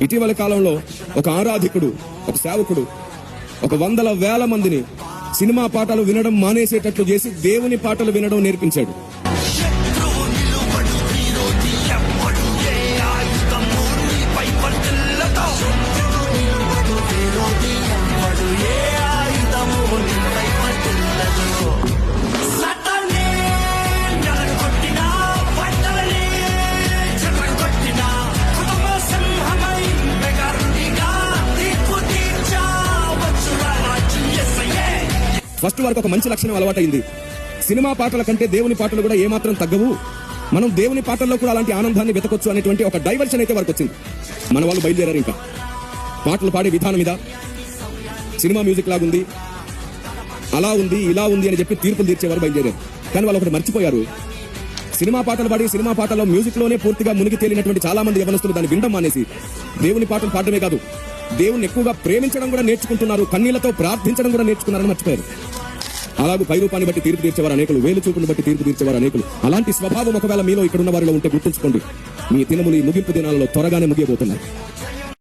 ఇటీవల కాలంలో ఒక ఆరాధికుడు, ఒక సేవకుడు ఒక 100,000 మందిని సినిమా పాటలు వినడం మానేసేటట్లు చేసి దేవుని పాటలు వినడం నేర్పించాడు. ఫస్ట్ వారికి ఒక మంచి లక్షణం అలవాటైంది. సినిమా పాటల కంటే దేవుని పాటలు కూడా ఏమాత్రం తగ్గవు, మనం దేవుని పాటల్లో కూడా అలాంటి ఆనందాన్ని వెతకొచ్చు అనేటువంటి ఒక డైవర్షన్ అయితే వారికి వచ్చింది. మన వాళ్ళు బయలుదేరారు. ఇంకా పాటలు పాడే విధానం మీద సినిమా మ్యూజిక్ లాగుంది, అలా ఉంది, ఇలా ఉంది అని చెప్పి తీర్పులు తీర్చేవారు బయలుదేరారు. కానీ వాళ్ళు ఒకటి మర్చిపోయారు, సినిమా పాటలు పాడి సినిమా పాటల్లో మ్యూజిక్ లోనే పూర్తిగా మునిగి తేలినటువంటి చాలా మంది యవనస్తులు దాన్ని వినడం మానేసి దేవుని పాటలు పాడమే కాదు, దేవుని ఎక్కువగా ప్రేమించడం కూడా నేర్చుకుంటున్నారు, కన్నీళ్లతో ప్రార్థించడం కూడా నేర్చుకున్నారని మర్చిపోయారు. అలాగే పైరూపాన్ని బట్టి తీర్పు తీర్చేవారు అనేకులు, వేలు చూపును బట్టి తీర్పు తీర్చేవారు అనేకులు. అలాంటి స్వభావం ఒకవేళ మీలో ఇక్కడ ఉన్న వారిలో ఉంటే గుర్తుంచుకోండి, మీ దినములు ఈ ముగింపు దినాలలో త్వరగానే ముగియబోతున్నాయి.